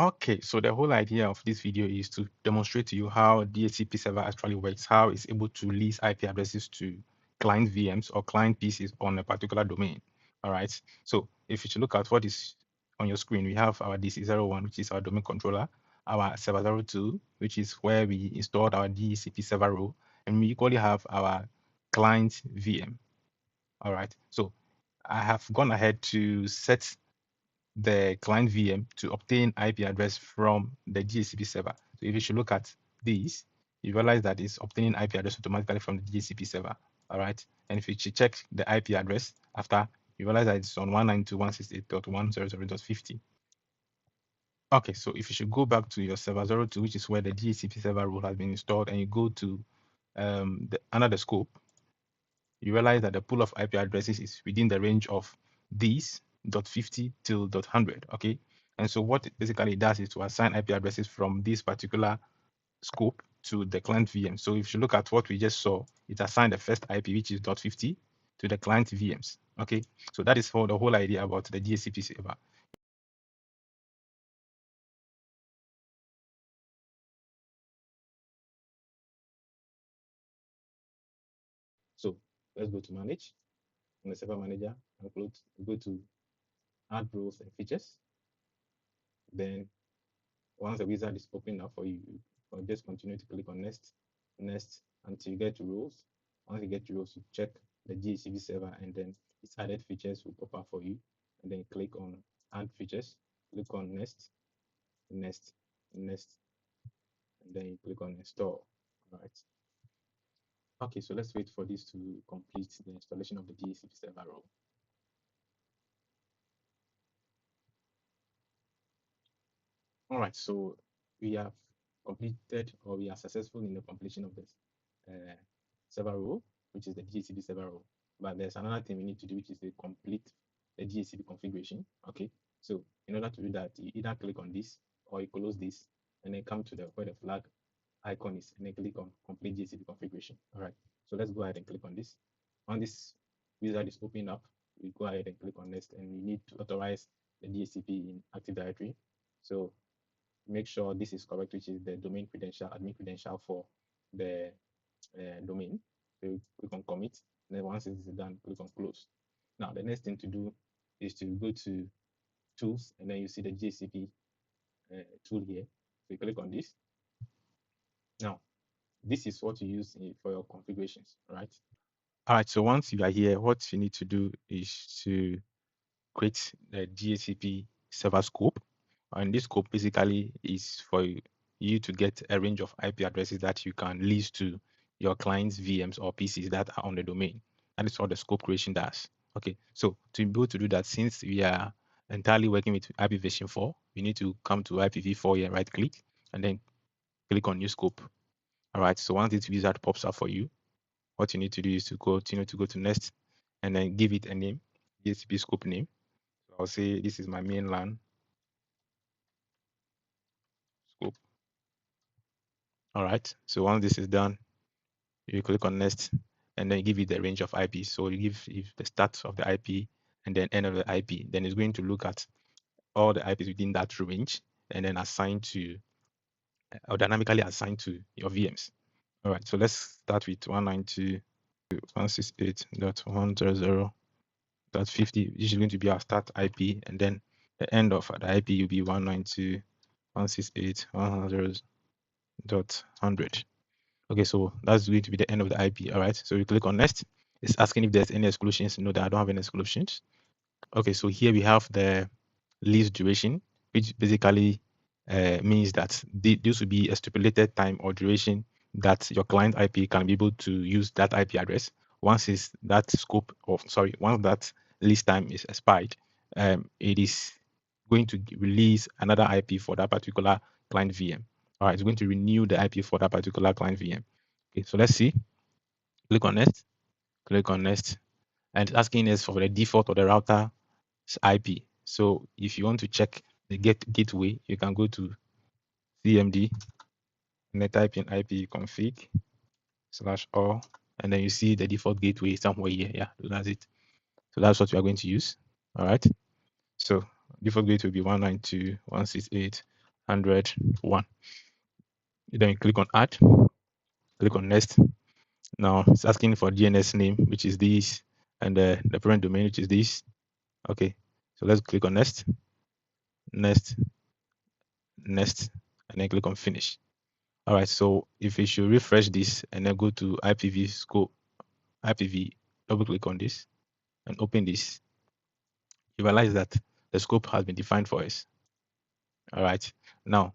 Okay, so the whole idea of this video is to demonstrate to you how DHCP server actually works, how it's able to lease IP addresses to client VMs or client PCs on a particular domain. All right. So if you should look at what is on your screen, we have our DC01, which is our domain controller, our server 02, which is where we installed our DHCP server role, and we equally have our client VM. All right. So I have gone ahead to set the client VM to obtain IP address from the DHCP server. So if you should look at these, you realize that it's obtaining IP address automatically from the DHCP server. All right. And if you should check the IP address after, you realize that it's on 192.168.100.50. Okay, so if you should go back to your server 02, which is where the DHCP server rule has been installed, and you go to under the scope, you realize that the pool of IP addresses is within the range of these .50 till .100. Okay, and so what it basically does is to assign IP addresses from this particular scope to the client VM. So if you look at what we just saw, it assigned the first IP, which is .50, to the client VMs. Okay, so that is for the whole idea about the DHCP server. So let's go to manage on the server manager and go to add roles and features. Then once the wizard is open up for you, you just continue to click on next until you get to roles. Once you get to roles, you check the DHCP server, and then its added features will pop up for you. And then click on add features, click on next, and then you click on install. All right. Okay, so let's wait for this to complete the installation of the DHCP server role. All right, so we have completed, or we are successful in the completion of this server role, which is the DHCP server role. But there's another thing we need to do, which is to complete the DHCP configuration. Okay, so in order to do that, you either click on this or you close this and then come to where the flag icon is and then click on complete DHCP configuration. All right, so let's go ahead and click on this. On this wizard is opened up, we go ahead and click on next, and we need to authorize the DHCP in Active Directory. So make sure this is correct, which is the domain credential, admin credential for the domain. So you click on commit, and then once it is done, click on close. Now, the next thing to do is to go to tools, and then you see the DHCP tool here. So you click on this. Now, this is what you use for your configurations, right? All right, so once you are here, what you need to do is to create the DHCP server scope. And this scope basically is for you to get a range of IP addresses that you can lease to your clients' VMs or PCs that are on the domain. That is what the scope creation does. Okay, so to be able to do that, since we are entirely working with IPv4, we need to come to IPv4 here, right click, and then click on new scope. All right, so once this wizard pops up for you, what you need to do is to continue to go to next and then give it a name, DHCP scope name. So I'll say this is my main LAN scope. All right, so once this is done, you click on next and then give it the range of IP. So you give the start of the IP and then end of the IP. Then it's going to look at all the IPs within that range and then assign to, or dynamically assign to your VMs. All right, so let's start with 192.168.100.50, which is going to be our start IP, and then the end of the IP will be 192.168.100.100. Okay, so that's going to be the end of the IP. All right, so you click on next. It's asking if there's any exclusions. No, that I don't have any exclusions. Okay, so here we have the lease duration, which basically means that this will be a stipulated time or duration that your client IP can be able to use that IP address. Once that lease time is expired, it is going to release another IP for that particular client VM. All right, it's going to renew the IP for that particular client VM. Okay, so let's see. Click on next. Click on next, and it's asking us for the default or the router's IP. So if you want to check the gateway, you can go to CMD and then type in ipconfig/all, and then you see the default gateway somewhere here. Yeah, that's it. So that's what we are going to use. All right. So default gateway will be 192.168. 100.1. Then you click on add, click on next. Now it's asking for DNS name, which is this, and the parent domain, which is this. Okay, so let's click on next, next, next, and then click on finish. All right, so if you should refresh this and then go to IPv scope, IPv, double click on this and open this, you realize that the scope has been defined for us. All right, now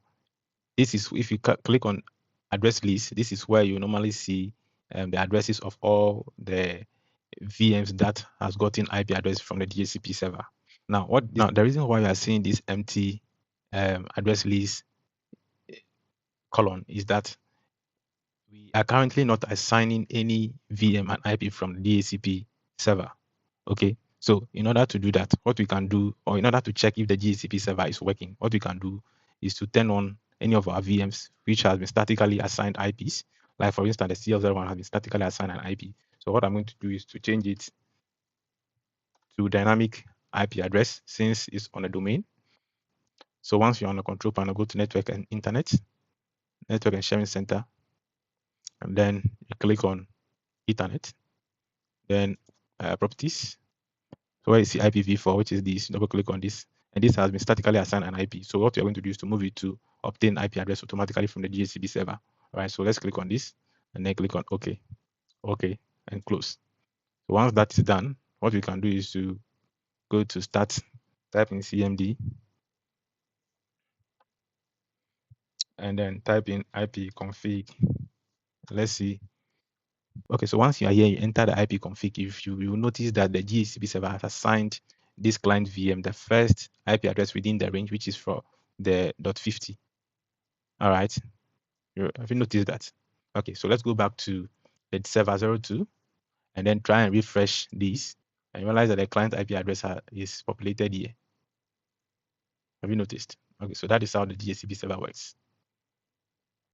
this is, if you click on address list, this is where you normally see the addresses of all the VMs that has gotten IP address from the DHCP server. Now, the reason why you are seeing this empty address list column is that we are currently not assigning any VM and IP from the DHCP server. Okay, so in order to do that, what we can do, or in order to check if the DHCP server is working, what we can do is to turn on any of our VMs which has been statically assigned IPs. Like for instance, the CL01 has been statically assigned an IP. So what I'm going to do is to change it to dynamic IP address since it's on a domain. So once you're on the control panel, go to network and internet, network and sharing center, and then you click on Ethernet, then properties. So where you see IPv4, which is this, double click on this, and this has been statically assigned an IP. So what you're going to do is to move it to obtain IP address automatically from the DHCP server. All right, so let's click on this and then click on OK, OK, and close. So once that is done, what we can do is to go to start, type in CMD, and then type in ipconfig. Let's see. Okay, so once you are here, you enter the ipconfig. If you will notice that the DHCP server has assigned this client VM the first IP address within the range, which is for the .50. All right, have you noticed that? Okay, so let's go back to the server 02 and then try and refresh this and realize that the client IP address is populated here. Have you noticed? Okay, so that is how the DHCP server works.